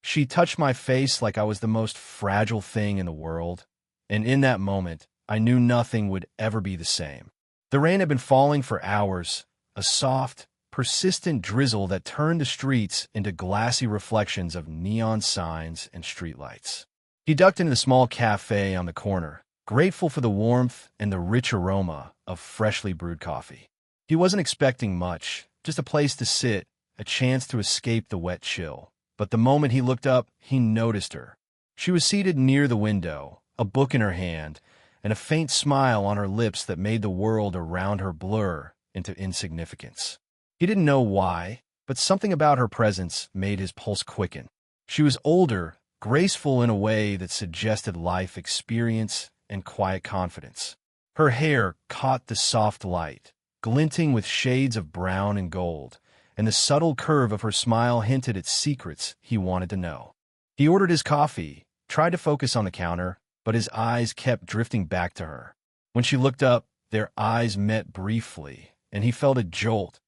She touched my face like I was the most fragile thing in the world, and in that moment, I knew nothing would ever be the same. The rain had been falling for hours, a soft, persistent drizzle that turned the streets into glassy reflections of neon signs and streetlights. He ducked into the small cafe on the corner, grateful for the warmth and the rich aroma of freshly brewed coffee. He wasn't expecting much, just a place to sit, a chance to escape the wet chill. But the moment he looked up, he noticed her. She was seated near the window, a book in her hand, and a faint smile on her lips that made the world around her blur into insignificance. He didn't know why, but something about her presence made his pulse quicken. She was older, graceful in a way that suggested life experience and quiet confidence. Her hair caught the soft light, glinting with shades of brown and gold, and the subtle curve of her smile hinted at secrets he wanted to know. He ordered his coffee, tried to focus on the counter, but his eyes kept drifting back to her. When she looked up, their eyes met briefly, and he felt a jolt,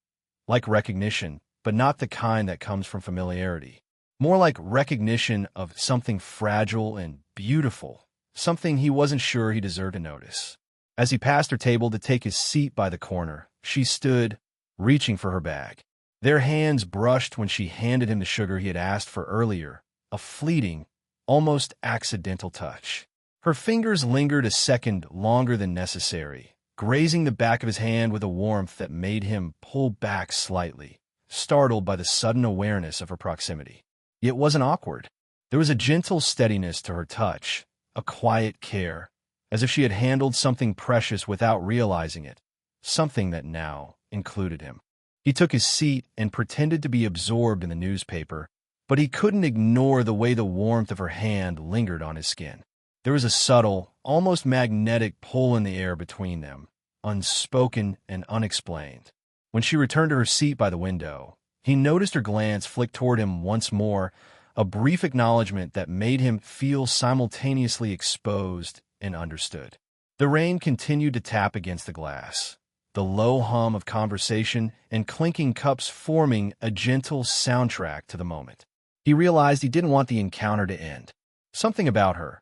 like recognition, but not the kind that comes from familiarity. More like recognition of something fragile and beautiful, something he wasn't sure he deserved to notice. As he passed her table to take his seat by the corner, she stood, reaching for her bag. Their hands brushed when she handed him the sugar he had asked for earlier, a fleeting, almost accidental touch. Her fingers lingered a second longer than necessary, grazing the back of his hand with a warmth that made him pull back slightly, startled by the sudden awareness of her proximity. It wasn't awkward. There was a gentle steadiness to her touch, a quiet care, as if she had handled something precious without realizing it, something that now included him. He took his seat and pretended to be absorbed in the newspaper, but he couldn't ignore the way the warmth of her hand lingered on his skin. There was a subtle, almost magnetic pull in the air between them, unspoken and unexplained. When she returned to her seat by the window, he noticed her glance flick toward him once more, a brief acknowledgement that made him feel simultaneously exposed and understood. The rain continued to tap against the glass, the low hum of conversation and clinking cups forming a gentle soundtrack to the moment. He realized he didn't want the encounter to end. Something about her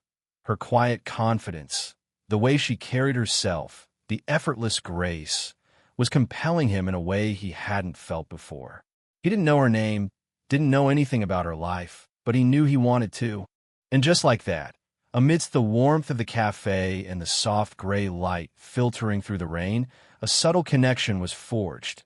quiet confidence, the way she carried herself, the effortless grace, was compelling him in a way he hadn't felt before. He didn't know her name, didn't know anything about her life, but he knew he wanted to. And just like that, amidst the warmth of the cafe and the soft gray light filtering through the rain, a subtle connection was forged,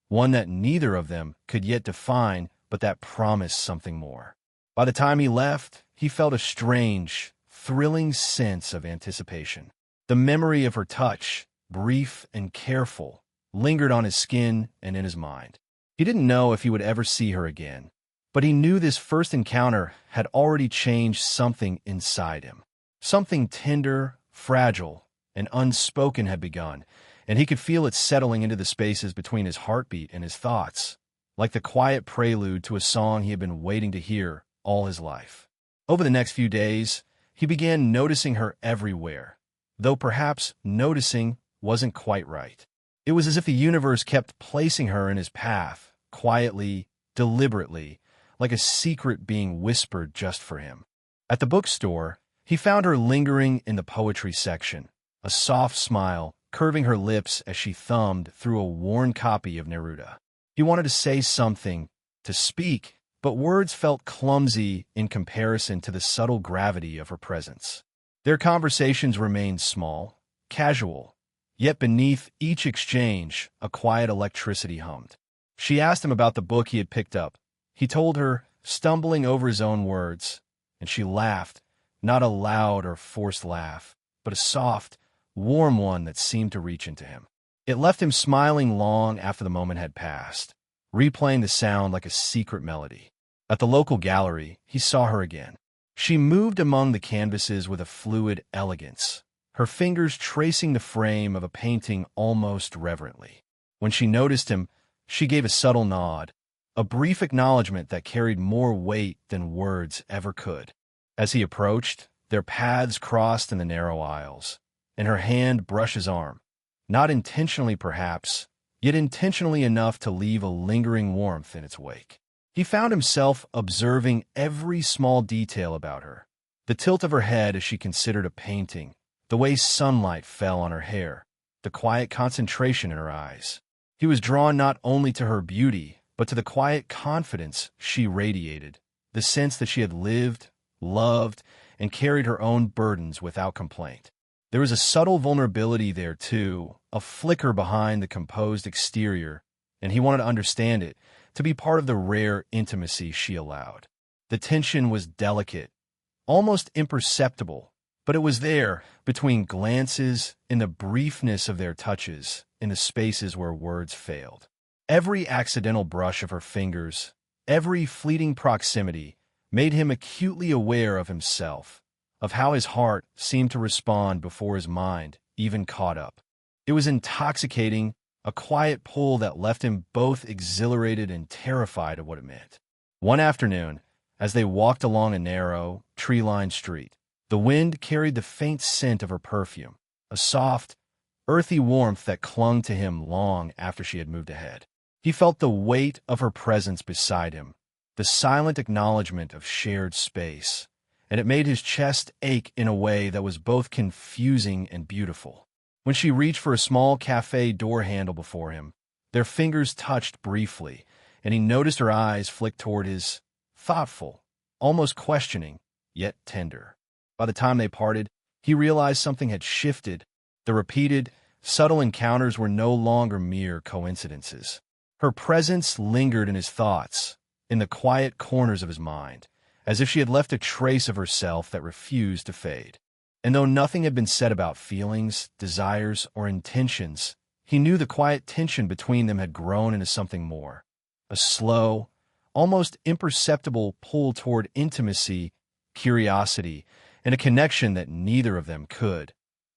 one that neither of them could yet define, but that promised something more. By the time he left, he felt a strange, thrilling sense of anticipation. The memory of her touch, brief and careful, lingered on his skin and in his mind. He didn't know if he would ever see her again, but he knew this first encounter had already changed something inside him. Something tender, fragile, and unspoken had begun, and he could feel it settling into the spaces between his heartbeat and his thoughts, like the quiet prelude to a song he had been waiting to hear all his life. Over the next few days, he began noticing her everywhere, though perhaps noticing wasn't quite right. It was as if the universe kept placing her in his path, quietly, deliberately, like a secret being whispered just for him. At the bookstore, he found her lingering in the poetry section, a soft smile curving her lips as she thumbed through a worn copy of Neruda. He wanted to say something, to speak, but words felt clumsy in comparison to the subtle gravity of her presence. Their conversations remained small, casual, yet beneath each exchange, a quiet electricity hummed. She asked him about the book he had picked up. He told her, stumbling over his own words, and she laughed, not a loud or forced laugh, but a soft, warm one that seemed to reach into him. It left him smiling long after the moment had passed, replaying the sound like a secret melody. At the local gallery, he saw her again. She moved among the canvases with a fluid elegance, her fingers tracing the frame of a painting almost reverently. When she noticed him, she gave a subtle nod, a brief acknowledgement that carried more weight than words ever could. As he approached, their paths crossed in the narrow aisles, and her hand brushed his arm, not intentionally perhaps, yet intentionally enough to leave a lingering warmth in its wake. He found himself observing every small detail about her. The tilt of her head as she considered a painting, the way sunlight fell on her hair, the quiet concentration in her eyes. He was drawn not only to her beauty, but to the quiet confidence she radiated, the sense that she had lived, loved, and carried her own burdens without complaint. There was a subtle vulnerability there, too, a flicker behind the composed exterior, and he wanted to understand it, to be part of the rare intimacy she allowed. The tension was delicate, almost imperceptible, but it was there, between glances, in the briefness of their touches, in the spaces where words failed. Every accidental brush of her fingers, every fleeting proximity, made him acutely aware of himself, of how his heart seemed to respond before his mind even caught up. It was intoxicating, a quiet pull that left him both exhilarated and terrified of what it meant. One afternoon, as they walked along a narrow, tree-lined street, the wind carried the faint scent of her perfume, a soft, earthy warmth that clung to him long after she had moved ahead. He felt the weight of her presence beside him, the silent acknowledgement of shared space, and it made his chest ache in a way that was both confusing and beautiful. When she reached for a small café door handle before him, their fingers touched briefly, and he noticed her eyes flick toward his, thoughtful, almost questioning, yet tender. By the time they parted, he realized something had shifted. The repeated, subtle encounters were no longer mere coincidences. Her presence lingered in his thoughts, in the quiet corners of his mind, as if she had left a trace of herself that refused to fade. And though nothing had been said about feelings, desires, or intentions, he knew the quiet tension between them had grown into something more. A slow, almost imperceptible pull toward intimacy, curiosity, and a connection that neither of them could,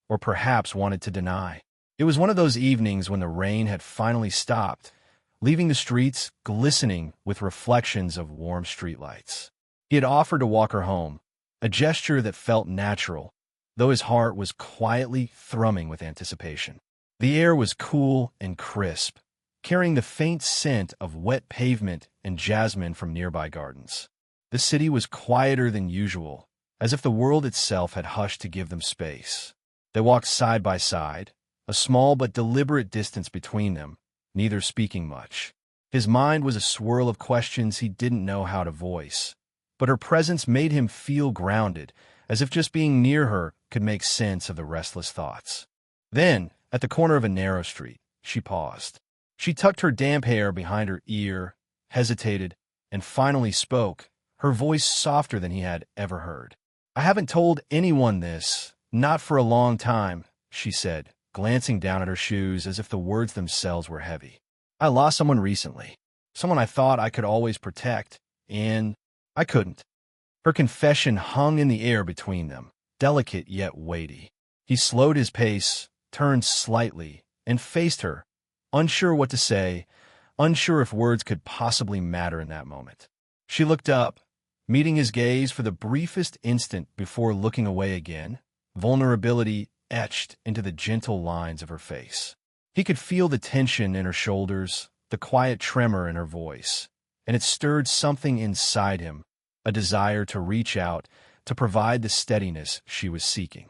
or perhaps wanted to deny. It was one of those evenings when the rain had finally stopped, leaving the streets glistening with reflections of warm streetlights. He had offered to walk her home, a gesture that felt natural, though his heart was quietly thrumming with anticipation. The air was cool and crisp, carrying the faint scent of wet pavement and jasmine from nearby gardens. The city was quieter than usual, as if the world itself had hushed to give them space. They walked side by side, a small but deliberate distance between them, neither speaking much. His mind was a swirl of questions he didn't know how to voice, but her presence made him feel grounded, as if just being near her could make sense of the restless thoughts. Then, at the corner of a narrow street, she paused. She tucked her damp hair behind her ear, hesitated, and finally spoke, her voice softer than he had ever heard. "I haven't told anyone this, not for a long time," she said, glancing down at her shoes as if the words themselves were heavy. "I lost someone recently, someone I thought I could always protect, and I couldn't." Her confession hung in the air between them, delicate yet weighty. He slowed his pace, turned slightly, and faced her, unsure what to say, unsure if words could possibly matter in that moment. She looked up, meeting his gaze for the briefest instant before looking away again, vulnerability etched into the gentle lines of her face. He could feel the tension in her shoulders, the quiet tremor in her voice, and it stirred something inside him, a desire to reach out, to provide the steadiness she was seeking.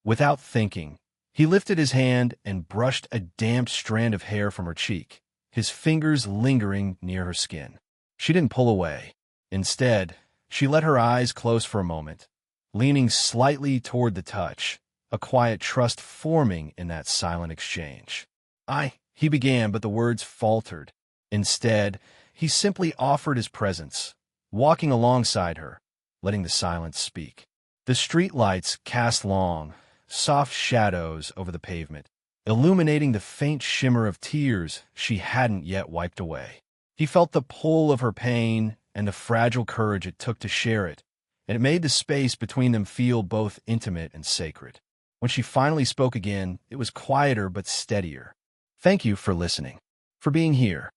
Without thinking, he lifted his hand and brushed a damp strand of hair from her cheek, his fingers lingering near her skin. She didn't pull away. Instead, she let her eyes close for a moment, leaning slightly toward the touch, a quiet trust forming in that silent exchange. He began, but the words faltered. Instead, he simply offered his presence, walking alongside her, letting the silence speak. The streetlights cast long, soft shadows over the pavement, illuminating the faint shimmer of tears she hadn't yet wiped away. He felt the pull of her pain and the fragile courage it took to share it, and it made the space between them feel both intimate and sacred. When she finally spoke again, it was quieter but steadier. "Thank you for listening, for being here."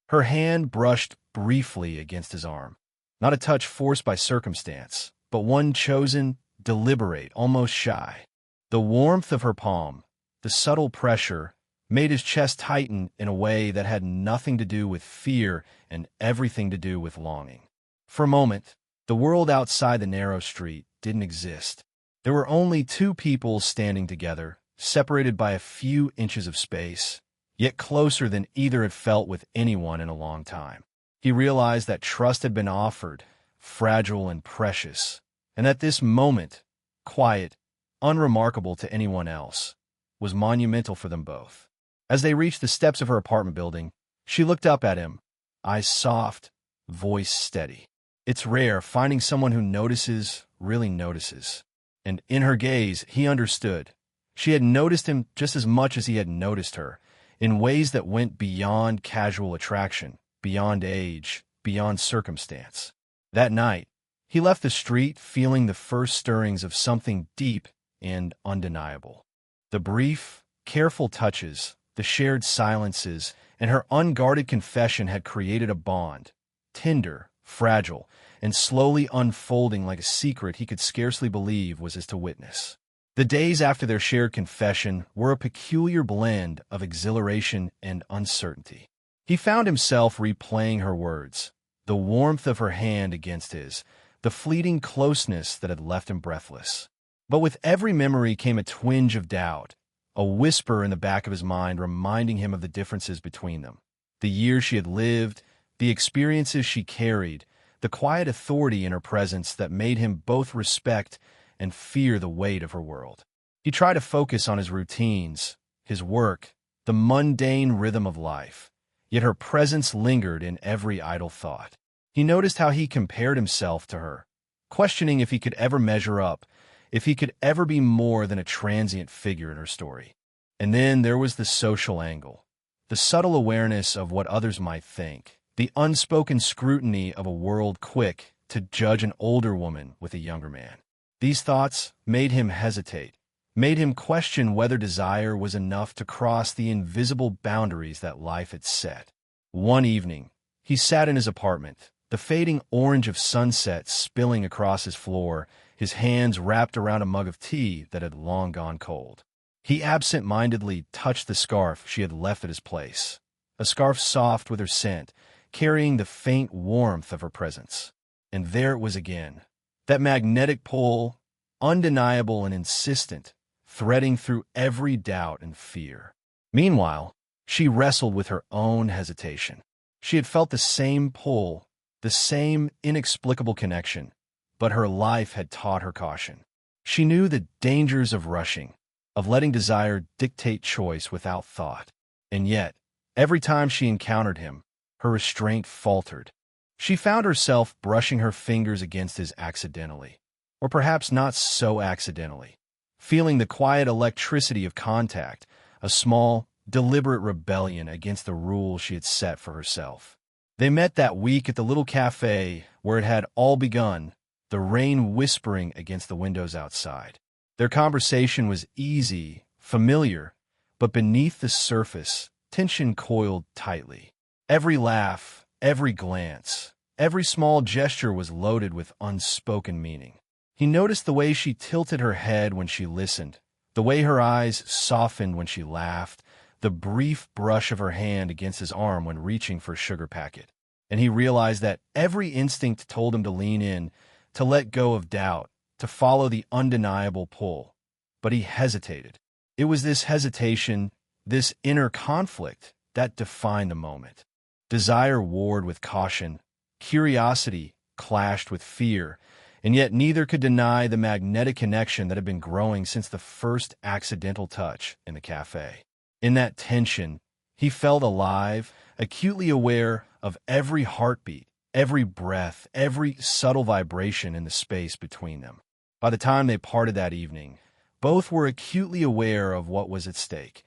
Her hand brushed briefly against his arm, not a touch forced by circumstance, but one chosen, deliberate, almost shy. The warmth of her palm, the subtle pressure, made his chest tighten in a way that had nothing to do with fear and everything to do with longing. For a moment, the world outside the narrow street didn't exist. There were only two people standing together, separated by a few inches of space, yet closer than either had felt with anyone in a long time. He realized that trust had been offered, fragile and precious, and that this moment, quiet, unremarkable to anyone else, was monumental for them both. As they reached the steps of her apartment building, she looked up at him, eyes soft, voice steady. It's rare finding someone who notices, really notices. And in her gaze, he understood. She had noticed him just as much as he had noticed her, in ways that went beyond casual attraction, beyond age, beyond circumstance. That night, he left the street feeling the first stirrings of something deep and undeniable. The brief, careful touches, the shared silences, and her unguarded confession had created a bond, tender, fragile, and slowly unfolding like a secret he could scarcely believe was his to witness. The days after their shared confession were a peculiar blend of exhilaration and uncertainty. He found himself replaying her words, the warmth of her hand against his, the fleeting closeness that had left him breathless. But with every memory came a twinge of doubt, a whisper in the back of his mind reminding him of the differences between them. The years she had lived, the experiences she carried, the quiet authority in her presence that made him both respect and fear the weight of her world. He tried to focus on his routines, his work, the mundane rhythm of life, yet her presence lingered in every idle thought. He noticed how he compared himself to her, questioning if he could ever measure up, if he could ever be more than a transient figure in her story. And then there was the social angle, the subtle awareness of what others might think, the unspoken scrutiny of a world quick to judge an older woman with a younger man. These thoughts made him hesitate, made him question whether desire was enough to cross the invisible boundaries that life had set. One evening, he sat in his apartment, the fading orange of sunset spilling across his floor, his hands wrapped around a mug of tea that had long gone cold. He absent-mindedly touched the scarf she had left at his place, a scarf soft with her scent, carrying the faint warmth of her presence. And there it was again, that magnetic pull, undeniable and insistent, threading through every doubt and fear. Meanwhile, she wrestled with her own hesitation. She had felt the same pull, the same inexplicable connection, but her life had taught her caution. She knew the dangers of rushing, of letting desire dictate choice without thought. And yet, every time she encountered him, her restraint faltered. She found herself brushing her fingers against his accidentally, or perhaps not so accidentally, feeling the quiet electricity of contact, a small, deliberate rebellion against the rules she had set for herself. They met that week at the little café where it had all begun, the rain whispering against the windows outside. Their conversation was easy, familiar, but beneath the surface, tension coiled tightly. Every laugh, every glance, every small gesture was loaded with unspoken meaning. He noticed the way she tilted her head when she listened, the way her eyes softened when she laughed, the brief brush of her hand against his arm when reaching for a sugar packet. And he realized that every instinct told him to lean in, to let go of doubt, to follow the undeniable pull. But he hesitated. It was this hesitation, this inner conflict, that defined the moment. Desire warred with caution, curiosity clashed with fear, and yet neither could deny the magnetic connection that had been growing since the first accidental touch in the cafe. In that tension, he felt alive, acutely aware of every heartbeat, every breath, every subtle vibration in the space between them. By the time they parted that evening, both were acutely aware of what was at stake.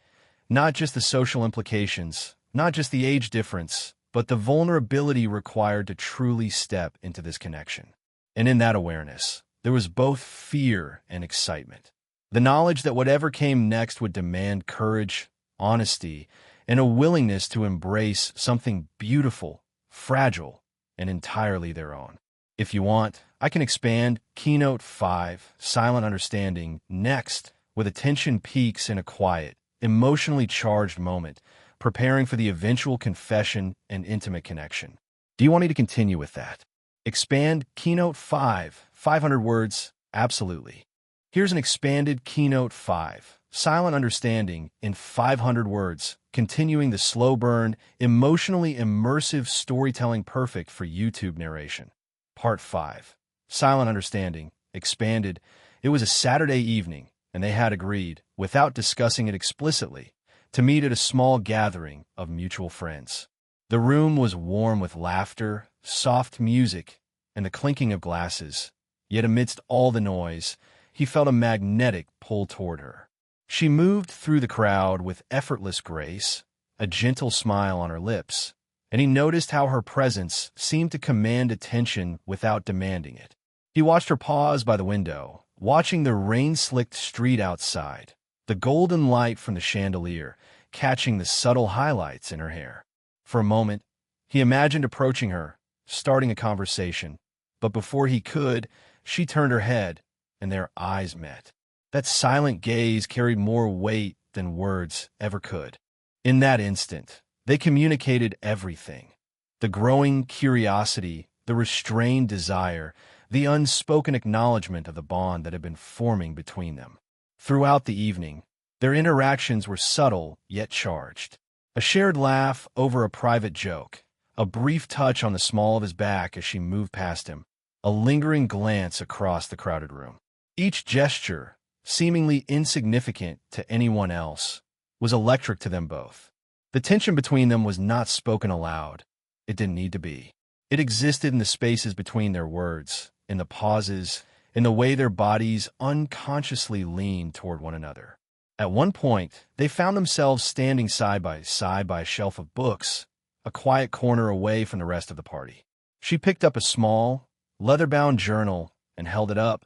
Not just the social implications, not just the age difference, but the vulnerability required to truly step into this connection. And in that awareness, there was both fear and excitement. The knowledge that whatever came next would demand courage, honesty, and a willingness to embrace something beautiful, fragile, and entirely their own. If you want, I can expand Keynote 5, Silent Understanding, next, with attention peaks in a quiet, emotionally charged moment, preparing for the eventual confession and intimate connection. Do you want me to continue with that? Expand Keynote 5, 500 words? Absolutely. Here's an expanded Keynote 5, Silent Understanding in 500 words, continuing the slow burn, emotionally immersive storytelling perfect for YouTube narration. Part 5, Silent Understanding, expanded. It was a Saturday evening, and they had agreed, without discussing it explicitly, to meet at a small gathering of mutual friends. The room was warm with laughter, soft music, and the clinking of glasses, yet amidst all the noise, he felt a magnetic pull toward her. She moved through the crowd with effortless grace, a gentle smile on her lips, and he noticed how her presence seemed to command attention without demanding it. He watched her pause by the window, watching the rain-slicked street outside, the golden light from the chandelier catching the subtle highlights in her hair. For a moment, he imagined approaching her, starting a conversation, but before he could, she turned her head, and their eyes met. That silent gaze carried more weight than words ever could. In that instant, they communicated everything. The growing curiosity, the restrained desire, the unspoken acknowledgement of the bond that had been forming between them. Throughout the evening, their interactions were subtle yet charged. A shared laugh over a private joke, a brief touch on the small of his back as she moved past him, a lingering glance across the crowded room. Each gesture, seemingly insignificant to anyone else, was electric to them both. The tension between them was not spoken aloud. It didn't need to be. It existed in the spaces between their words, in the pauses, in the way their bodies unconsciously leaned toward one another. At one point, they found themselves standing side by side by a shelf of books, a quiet corner away from the rest of the party. She picked up a small, leather-bound journal and held it up,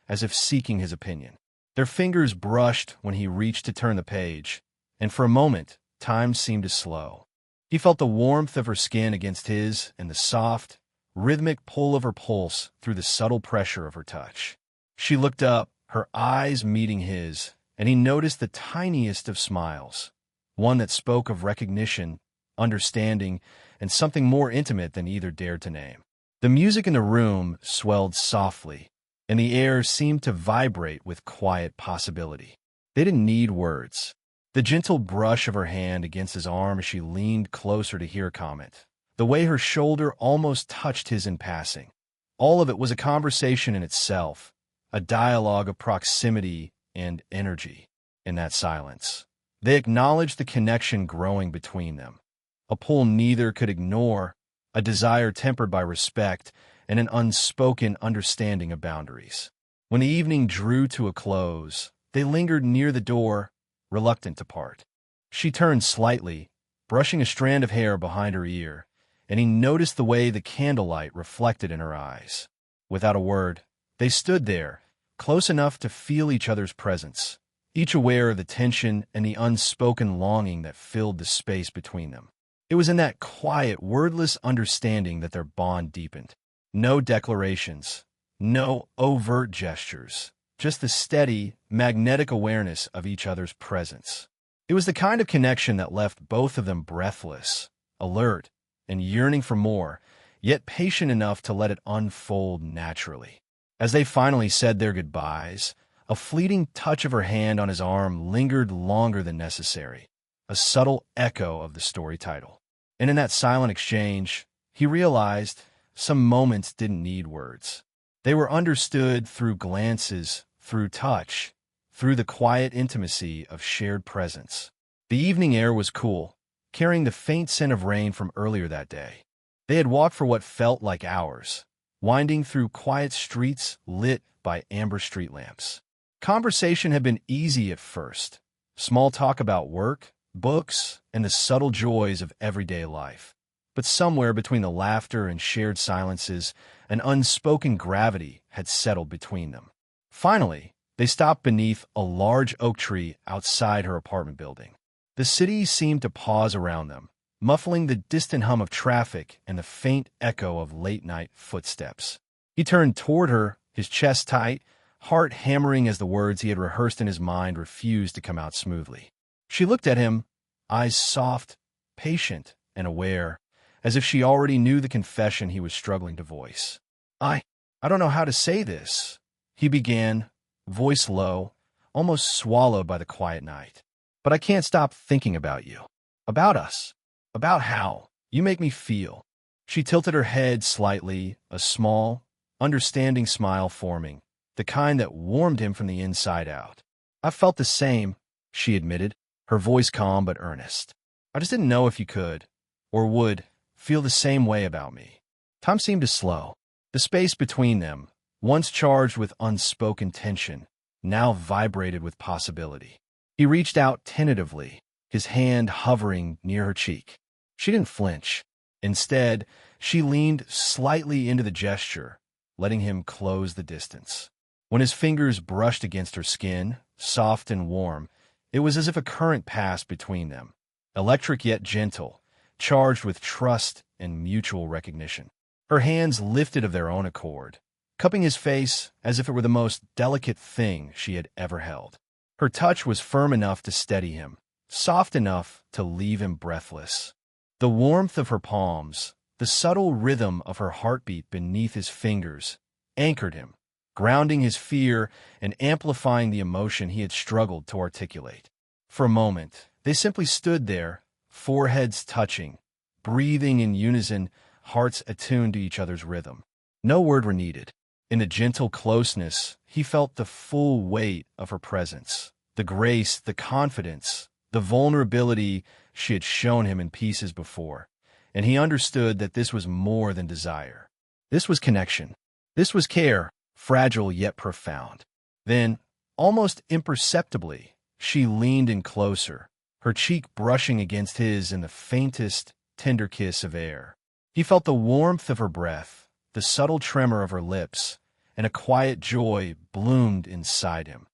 as if seeking his opinion. Their fingers brushed when he reached to turn the page, and for a moment, time seemed to slow. He felt the warmth of her skin against his and the soft, rhythmic pull of her pulse through the subtle pressure of her touch. She looked up, her eyes meeting his, and he noticed the tiniest of smiles, one that spoke of recognition, understanding, and something more intimate than either dared to name. The music in the room swelled softly, and the air seemed to vibrate with quiet possibility. They didn't need words. The gentle brush of her hand against his arm as she leaned closer to hear a comment, the way her shoulder almost touched his in passing. All of it was a conversation in itself, a dialogue of proximity and energy. In that silence, they acknowledged the connection growing between them, a pull neither could ignore, a desire tempered by respect, and an unspoken understanding of boundaries. When the evening drew to a close, they lingered near the door, reluctant to part. She turned slightly, brushing a strand of hair behind her ear, and he noticed the way the candlelight reflected in her eyes. Without a word, they stood there, close enough to feel each other's presence, each aware of the tension and the unspoken longing that filled the space between them. It was in that quiet, wordless understanding that their bond deepened. No declarations, no overt gestures, just the steady, magnetic awareness of each other's presence. It was the kind of connection that left both of them breathless, alert, and yearning for more, yet patient enough to let it unfold naturally. As they finally said their goodbyes, a fleeting touch of her hand on his arm lingered longer than necessary, a subtle echo of the story title. And in that silent exchange, he realized some moments didn't need words. They were understood through glances, through touch, through the quiet intimacy of shared presence. The evening air was cool, carrying the faint scent of rain from earlier that day. They had walked for what felt like hours, winding through quiet streets lit by amber street lamps. Conversation had been easy at first, small talk about work, books, and the subtle joys of everyday life. But somewhere between the laughter and shared silences, an unspoken gravity had settled between them. Finally, they stopped beneath a large oak tree outside her apartment building. The city seemed to pause around them, muffling the distant hum of traffic and the faint echo of late-night footsteps. He turned toward her, his chest tight, heart hammering as the words he had rehearsed in his mind refused to come out smoothly. She looked at him, eyes soft, patient, and aware, as if she already knew the confession he was struggling to voice. I don't know how to say this, he began, voice low, almost swallowed by the quiet night. But I can't stop thinking about you. About us. About how you make me feel. She tilted her head slightly, a small, understanding smile forming, the kind that warmed him from the inside out. I felt the same, she admitted, her voice calm but earnest. I just didn't know if you could, or would, feel the same way about me. Time seemed to slow. The space between them, once charged with unspoken tension, now vibrated with possibility. He reached out tentatively, his hand hovering near her cheek. She didn't flinch. Instead, she leaned slightly into the gesture, letting him close the distance. When his fingers brushed against her skin, soft and warm, it was as if a current passed between them, electric yet gentle, charged with trust and mutual recognition. Her hands lifted of their own accord, cupping his face as if it were the most delicate thing she had ever held. Her touch was firm enough to steady him, soft enough to leave him breathless. The warmth of her palms, the subtle rhythm of her heartbeat beneath his fingers, anchored him, grounding his fear and amplifying the emotion he had struggled to articulate. For a moment, they simply stood there, foreheads touching, breathing in unison, hearts attuned to each other's rhythm. No word were needed. In the gentle closeness, he felt the full weight of her presence, the grace, the confidence, the vulnerability she had shown him in pieces before, and he understood that this was more than desire. This was connection. This was care, fragile yet profound. Then, almost imperceptibly, she leaned in closer, her cheek brushing against his in the faintest, tender kiss of air. He felt the warmth of her breath, the subtle tremor of her lips, and a quiet joy bloomed inside him.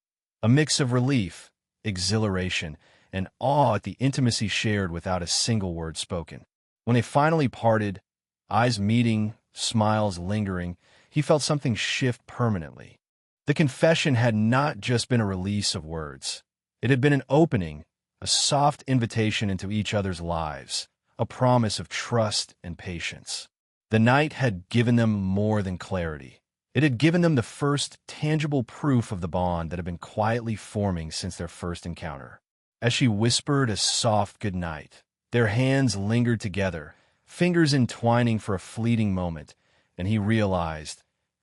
A mix of relief, exhilaration, and awe at the intimacy shared without a single word spoken. When they finally parted, eyes meeting, smiles lingering, he felt something shift permanently. The confession had not just been a release of words. It had been an opening, a soft invitation into each other's lives, a promise of trust and patience. The night had given them more than clarity. It had given them the first tangible proof of the bond that had been quietly forming since their first encounter. As she whispered a soft goodnight, their hands lingered together, fingers entwining for a fleeting moment, and he realized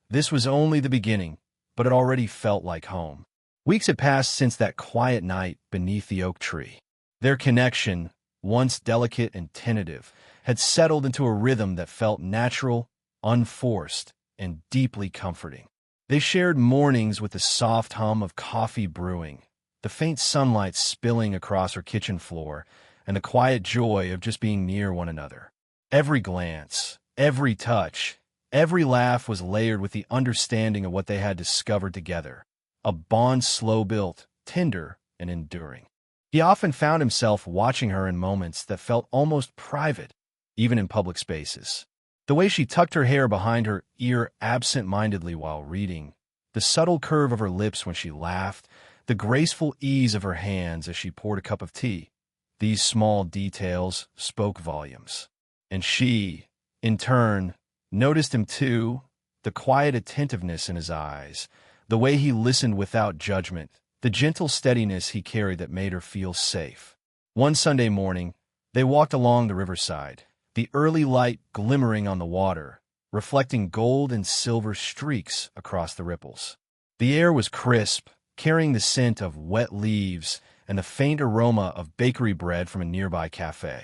this was only the beginning, but it already felt like home. Weeks had passed since that quiet night beneath the oak tree. Their connection, once delicate and tentative, had settled into a rhythm that felt natural, unforced, and deeply comforting. They shared mornings with the soft hum of coffee brewing, the faint sunlight spilling across her kitchen floor, and the quiet joy of just being near one another. Every glance, every touch, every laugh was layered with the understanding of what they had discovered together, a bond slow-built, tender, and enduring. He often found himself watching her in moments that felt almost private, even in public spaces. The way she tucked her hair behind her ear absent-mindedly while reading, the subtle curve of her lips when she laughed, the graceful ease of her hands as she poured a cup of tea. These small details spoke volumes. And she, in turn, noticed him too, the quiet attentiveness in his eyes, the way he listened without judgment, the gentle steadiness he carried that made her feel safe. One Sunday morning, they walked along the riverside, the early light glimmering on the water, reflecting gold and silver streaks across the ripples. The air was crisp, carrying the scent of wet leaves and the faint aroma of bakery bread from a nearby café.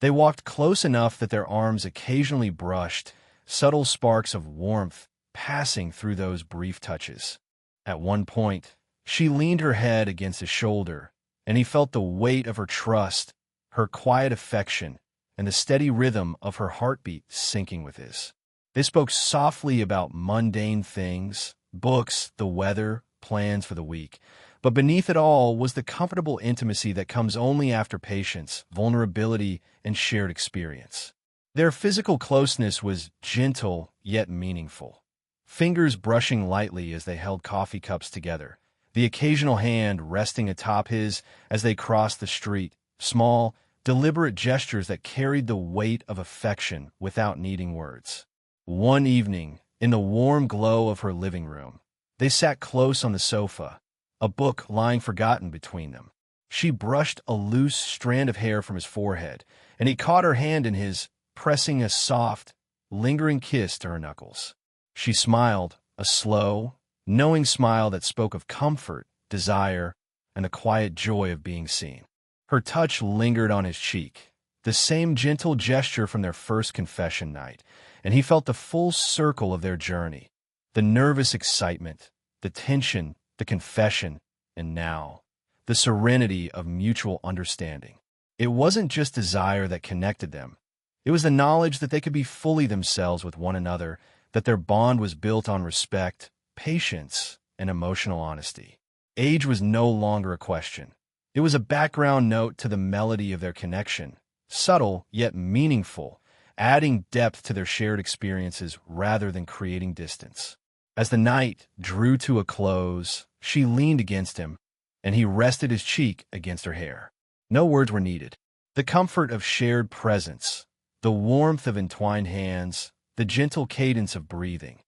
They walked close enough that their arms occasionally brushed, subtle sparks of warmth passing through those brief touches. At one point, she leaned her head against his shoulder, and he felt the weight of her trust, her quiet affection, and the steady rhythm of her heartbeat syncing with his. They spoke softly about mundane things, books, the weather, plans for the week, but beneath it all was the comfortable intimacy that comes only after patience, vulnerability, and shared experience. Their physical closeness was gentle yet meaningful. Fingers brushing lightly as they held coffee cups together, the occasional hand resting atop his as they crossed the street, small, deliberate gestures that carried the weight of affection without needing words. One evening, in the warm glow of her living room, they sat close on the sofa, a book lying forgotten between them. She brushed a loose strand of hair from his forehead, and he caught her hand in his, pressing a soft, lingering kiss to her knuckles. She smiled, a slow, knowing smile that spoke of comfort, desire, and the quiet joy of being seen. Her touch lingered on his cheek, the same gentle gesture from their first confession night, and he felt the full circle of their journey, the nervous excitement, the tension, the confession, and now, the serenity of mutual understanding. It wasn't just desire that connected them. It was the knowledge that they could be fully themselves with one another, that their bond was built on respect, patience, and emotional honesty. Age was no longer a question. It was a background note to the melody of their connection, subtle yet meaningful, adding depth to their shared experiences rather than creating distance. As the night drew to a close, she leaned against him, and he rested his cheek against her hair. No words were needed. The comfort of shared presence, the warmth of entwined hands, the gentle cadence of breathing,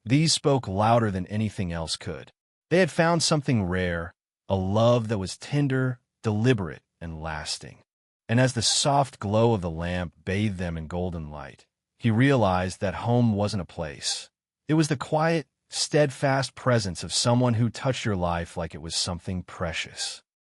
these spoke louder than anything else could. They had found something rare, a love that was tender, deliberate, and lasting. And as the soft glow of the lamp bathed them in golden light, he realized that home wasn't a place. It was the quiet, steadfast presence of someone who touched your life like it was something precious.